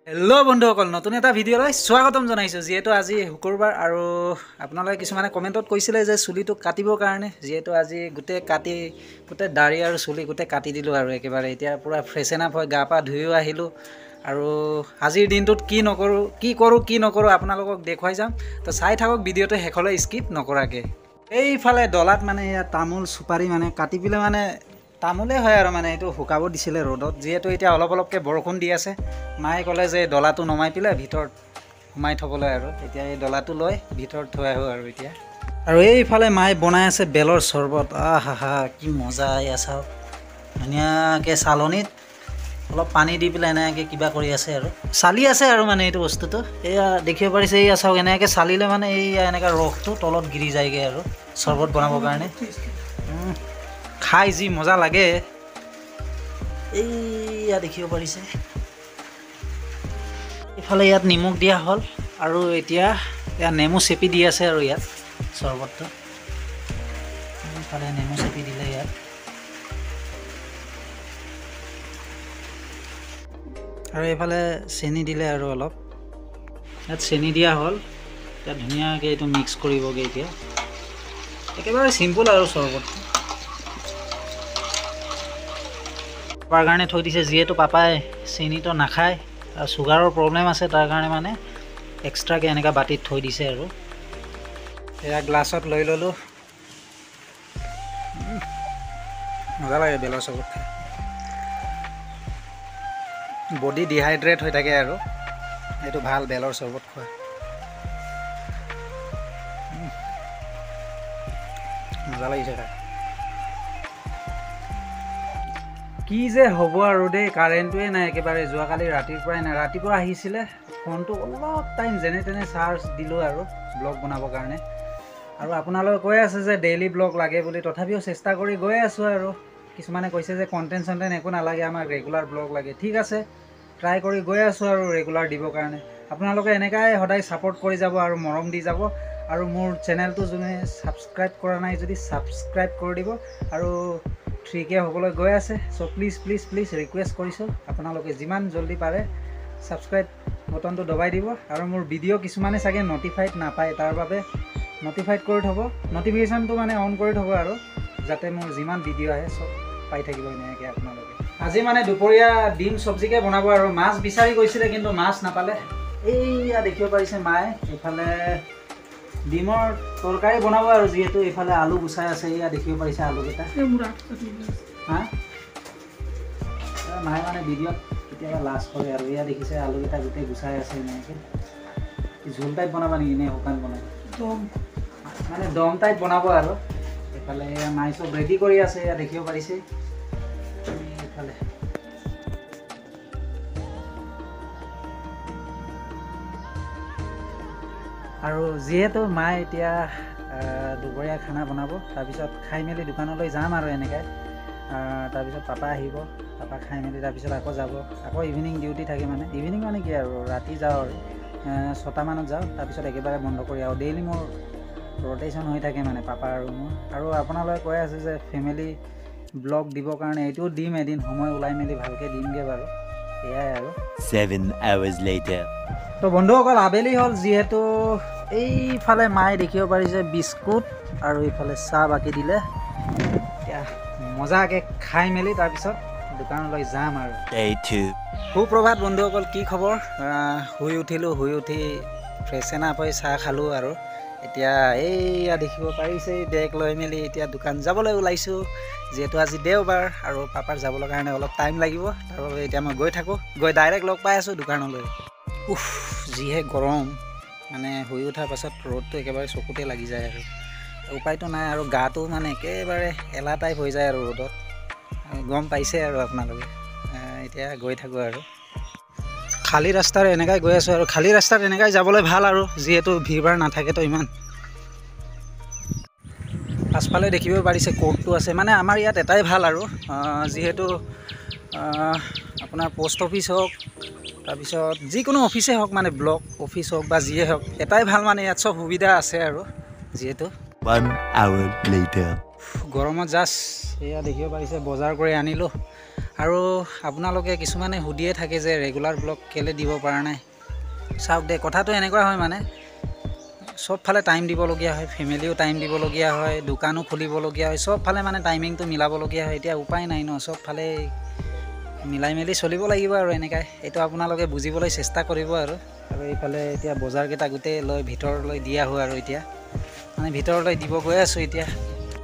Hello' বন্ধুসকল, নতুন এটা ভিডিঅ'লৈ স্বাগতম জনাইছোঁ। যিহেতু আজি শুকুৰবাৰ আৰু আপোনালোকে কিছুমানে কমেণ্টত কৈছিলে যে চুলিটো কাটিবৰ কাৰণে, যিহেতু আজি গোটেই দাড়ি আৰু চুলি গোটেই কাটি দিলোঁ আৰু একেবাৰে এতিয়া পূৰা ফ্ৰেছেন আপ হৈ গা পা ধুইও আহিলোঁ। আৰু আজিৰ দিনটোত কি নকৰোঁ আপোনালোকক দেখুৱাই যাম। তো চাই থাকক ভিডিঅ'টো শেষলৈ স্কিপ নকৰাকৈ। এইফালে ডলাত মানে ইয়াত তামোল চুপাৰি মানে কাটি পেলাই মানে তামোলেই হয় আৰু মানে এইটো শুকাব দিছিলে ৰ'দত। যিহেতু এতিয়া অলপকৈ বৰষুণ দি আছে, মায়ে ক'লে যে ডলাটো নমাই পেলাই ভিতৰত সোমাই থ'বলৈ আৰু এতিয়া এই ডলাটো লৈ ভিতৰত থৈ আহোঁ আৰু এতিয়া। আৰু এইফালে মায়ে বনাই আছে বেলৰ চৰ্বত। হা কি মজা এয়া চাওক, ধুনীয়াকৈ চালনীত অলপ পানী দি পেলাই এনেকৈ কিবা কৰি আছে আৰু চালি আছে আৰু মানে এইটো বস্তুটো এয়া দেখিব পাৰিছে। এয়া চাওক, এনেকৈ চালিলে মানে এইয়া এনেকৈ ৰসটো তলত গিৰি যায়গৈ আৰু চৰ্বত বনাবৰ কাৰণে। খাই যি মজা লাগে এইয়া দেখিব পাৰিছে। ইফালে ইয়াত নিমখ দিয়া হ'ল আৰু এতিয়া ইয়াত নেমু চেপি দি আছে আৰু ইয়াত চৰ্বতটো ইফালে নেমু চেপি দিলে ইয়াত। আৰু এইফালে চেনি দিলে আৰু অলপ ইয়াত চেনি দিয়া হ'ল। এতিয়া ধুনীয়াকৈ এইটো মিক্স কৰিবগৈ। এতিয়া একেবাৰে চিম্পুল আৰু চৰ্বতটো পাপাৰ কাৰণে থৈ দিছে, যিহেতু পাপাই চেনিটো নাখায় আৰু চুগাৰৰ প্ৰব্লেম আছে, তাৰ কাৰণে মানে এক্সট্ৰাকৈ এনেকুৱা বাতিত থৈ দিছে আৰু এয়া গ্লাছত লৈ ল'লোঁ। মজা লাগে বেলৰ চৰ্বত খাই, বডি ডিহাইড্ৰেট হৈ থাকে আৰু এইটো ভাল বেলৰ চৰ্বত খোৱা। মজা লাগিছে খাই। কি যে হ'ব আৰু দেই, কাৰেণ্টটোৱে নাই একেবাৰে। যোৱাকালি ৰাতিৰ পৰাই নাই, ৰাতিপুৱা আহিছিলে ফোনটো অলপ টাইম যেনে তেনে চাৰ্জ দিলোঁ আৰু ব্লগ বনাবৰ কাৰণে। আৰু আপোনালোকে কৈ আছে যে ডেইলি ব্লগ লাগে বুলি, তথাপিও চেষ্টা কৰি গৈ আছোঁ আৰু কিছুমানে কৈছে যে কণ্টেণ্ট একো নালাগে, আমাক ৰেগুলাৰ ব্লগ লাগে। ঠিক আছে, ট্ৰাই কৰি গৈ আছোঁ আৰু ৰেগুলাৰ দিবৰ কাৰণে। আপোনালোকে এনেকাই সদায় ছাপোৰ্ট কৰি যাব আৰু মৰম দি যাব। আৰু মোৰ চেনেলটো যোনে ছাবস্ক্ৰাইব কৰা নাই যদি ছাবস্ক্ৰাইব কৰি দিব। আৰু 3K হ'বলৈ গৈ আছে। চ' প্লিজ ৰিকুৱেষ্ট কৰিছোঁ, আপোনালোকে যিমান জল্দি পাৰে ছাবস্ক্ৰাইব বটনটো দবাই দিব। আৰু মোৰ ভিডিঅ' কিছুমানে চাগে ন'টিফাইড নাপায়, তাৰ বাবে ন'টিফাইড কৰি থ'ব, ন'টিফিকেশ্যনটো মানে অন কৰি থ'ব আৰু যাতে মোৰ যিমান ভিডিঅ' আহে চব পাই থাকিব এনেকৈ আপোনালোকে। আজি মানে দুপৰীয়া ডিম চব্জিকে বনাব আৰু মাছ বিচাৰি গৈছিলে কিন্তু মাছ নাপালে। এইয়া দেখিব পাৰিছে মায়ে এইফালে ডিমৰ তৰকাৰী বনাব আৰু যিহেতু এইফালে আলু গুচাই আছে। এয়া দেখিব পাৰিছে আলুকেইটা। হা মায়ে মানে ভিডিঅ'ত কেতিয়াবা লাজ কৰে আৰু এয়া দেখিছে আলুকেইটা গোটেই গুচাই আছে। এনেকৈ জোল টাইপ বনাবা নেকি নে শুকান বনাব? মানে দম টাইপ বনাব আৰু এইফালে মায়ে চব ৰেডি কৰি আছে। এয়া দেখিব পাৰিছে এইফালে। আৰু যিহেতু মায়ে এতিয়া দুপৰীয়া খানা বনাব, তাৰপিছত খাই মেলি দোকানলৈ যাম আৰু এনেকৈ। তাৰপিছত পাপা আহিব, পাপা খাই মেলি তাৰপিছত আকৌ যাব। আকৌ ইভিনিং ডিউটি থাকে, মানে ইভিনিং মানে কি আৰু ৰাতি যাওঁ আৰু 6টামানত যাওঁ, তাৰপিছত একেবাৰে বন্ধ কৰি আহোঁ। ডেইলি মোৰ ৰ'টেশ্যন হৈ থাকে মানে পাপা আৰু মোৰ। আৰু আপোনালোকে কৈ আছে যে ফেমিলি ব্লগ দিবৰ কাৰণে, এইটোও দিম এদিন সময় ওলাই মেলি ভালকৈ দিমগৈ বাৰু। এয়াই আৰু 7 hours later. তো বন্ধুসকল আবেলি হ'ল, যিহেতু এইফালে মায়ে দেখিব পাৰিছে বিস্কুট আৰু এইফালে চাহ বাকি দিলে। এতিয়া মজাকৈ খাই মেলি তাৰপিছত দোকানলৈ যাম আৰু। সুপ্ৰভাত বন্ধুসকল, কি খবৰ? শুই উঠিলোঁ, শুই উঠি ফ্ৰেছেন আপ হৈ চাহ খালোঁ আৰু এতিয়া এইয়া দেখিব পাৰিছে বেগ লৈ মেলি এতিয়া দোকান যাবলৈ ওলাইছোঁ। যিহেতু আজি দেওবাৰ আৰু পাপাৰ যাবলৈ কাৰণে অলপ টাইম লাগিব, তাৰ বাবে এতিয়া মই গৈ থাকোঁ। গৈ ডাইৰেক্ট লগ পাই আছোঁ দোকানলৈ। যিহে গৰম, মানে শুই উঠাৰ পাছত ৰ'দটো একেবাৰে চকুতে লাগি যায় আৰু উপায়তো নাই। আৰু গাটো মানে একেবাৰে এলা টাইপ হৈ যায় আৰু ৰ'দত, গম পাইছে আৰু আপোনালোকে। এতিয়া গৈ থাকোঁ আৰু খালী ৰাস্তাৰ এনেকৈ গৈ আছোঁ আৰু খালী ৰাস্তাত এনেকৈ যাবলৈ ভাল আৰু যিহেতু ভিৰ ভাৰ নাথাকেতো ইমান। পাছফালে দেখিব পাৰিছে কোৰ্টটো আছে, মানে আমাৰ ইয়াত এটাই ভাল আৰু যিহেতু আপোনাৰ পোষ্ট অফিচ হওক, তাৰপিছত যিকোনো অফিচেই হওক, মানে ব্লক অফিচ হওক বা যিয়ে হওক, এটাই ভাল মানে ইয়াত চব সুবিধা আছে আৰু যিহেতু। 1 hour later. গৰমত জাষ্ট এয়া দেখিব পাৰিছে বজাৰ কৰি আনিলোঁ। আৰু আপোনালোকে কিছুমানে সুধিয়ে থাকে যে ৰেগুলাৰ ব্লগ কেলৈ দিব পৰা নাই। চাওক দে, কথাটো এনেকুৱা হয় মানে চবফালে টাইম দিবলগীয়া হয়, ফেমিলিও টাইম দিবলগীয়া হয়, দোকানো খুলিবলগীয়া হয়, চবফালে মানে টাইমিংটো মিলাবলগীয়া হয়। এতিয়া উপায় নাই ন, চবফালে মিলাই মেলি চলিব লাগিব আৰু এনেকৈ। এইটো আপোনালোকে বুজিবলৈ চেষ্টা কৰিব আৰু এইফালে এতিয়া বজাৰকেইটা গোটেই লৈ ভিতৰলৈ দি আহোঁ আৰু এতিয়া মানে ভিতৰলৈ দিব গৈ আছোঁ। এতিয়া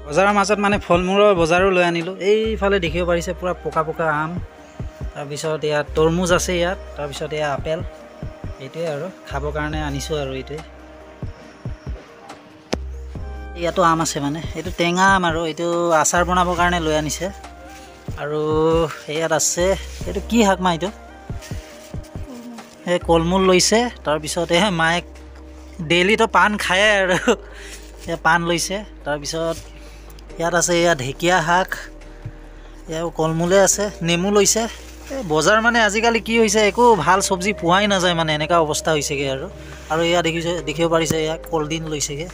বজাৰৰ মাজত মানে ফল মূলৰ বজাৰো লৈ আনিলোঁ। এইফালে দেখিব পাৰিছে পূৰা পকা পকা আম, তাৰপিছত ইয়াত তৰমুজ আছে ইয়াত, তাৰপিছত এয়া আপেল। এইটোৱে আৰু খাবৰ কাৰণে আনিছোঁ আৰু এইটোৱে। ইয়াতো আম আছে, মানে এইটো টেঙা আম আৰু এইটো আচাৰ বনাবৰ কাৰণে লৈ আনিছে। আৰু ইয়াত আছে এইটো কি শাক মা, এইটো এই কলমূল লৈছে। তাৰপিছত এই মায়ে ডেইলিতো পাণ খায়ে আৰু পাণ লৈছে। তাৰপিছত ইয়াত আছে এয়া ঢেকীয়া শাক, ইয়াৰ কলমূলে আছে, নেমু লৈছে। এই বজাৰ মানে আজিকালি কি হৈছে, একো ভাল চব্জি পোৱাই নাযায়, মানে এনেকুৱা অৱস্থা হৈছেগৈ আৰু এয়া দেখিব পাৰিছে এয়া কলডিল লৈছেগৈ।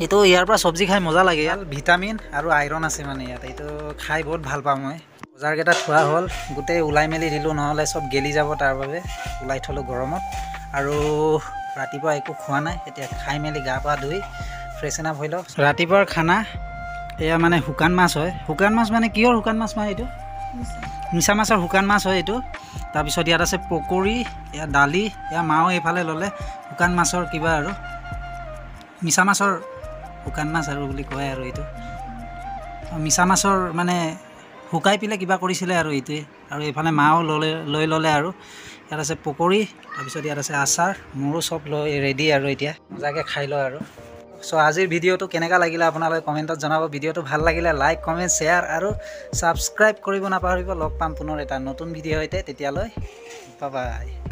এইটো ইয়াৰ পৰা চব্জি খাই মজা লাগে, ইয়াত ভিটামিন আৰু আইৰণ আছে মানে ইয়াত। এইটো খাই বহুত ভাল পাওঁ মই। বজাৰকেইটা থোৱা হ'ল, গোটেই ওলাই মেলি দিলোঁ, নহ'লে চব গেলি যাব, তাৰ বাবে ওলাই থ'লোঁ গৰমত। আৰু ৰাতিপুৱা একো খোৱা নাই, এতিয়া খাই মেলি গা পা ধুই ফ্ৰেছন আপ হৈ লওক। ৰাতিপুৱাৰ খানা এয়া মানে শুকান মাছ হয়। শুকান মাছ মানে কিহৰ শুকান মাছ মানে এইটো মিছা মাছৰ শুকান মাছ হয় এইটো। তাৰপিছত ইয়াত আছে পকৰি, ইয়াত দালি, এয়া মাও এইফালে ল'লে শুকান মাছৰ কিবা আৰু মিছা মাছৰ শুকান মাছ আৰু বুলি কয় আৰু এইটো মিছা মাছৰ মানে শুকাই পেলাই কিবা কৰিছিলে আৰু এইটোৱে। আৰু এইফালে মাও লৈ ল'লে আৰু ইয়াত আছে পকৰি, তাৰপিছত ইয়াত আছে আচাৰ, মোৰো চব লৈ ৰেডি আৰু এতিয়া মজাকৈ খাই লওঁ আৰু। চ' আজিৰ ভিডিঅ'টো কেনেকুৱা লাগিলে আপোনালোকে কমেণ্টত জনাব। ভিডিঅ'টো ভাল লাগিলে লাইক, কমেণ্ট, শ্বেয়াৰ আৰু ছাবস্ক্ৰাইব কৰিব নাপাহৰিব। লগ পাম পুনৰ এটা নতুন ভিডিঅ' সৈতে, তেতিয়ালৈ বাই বাই।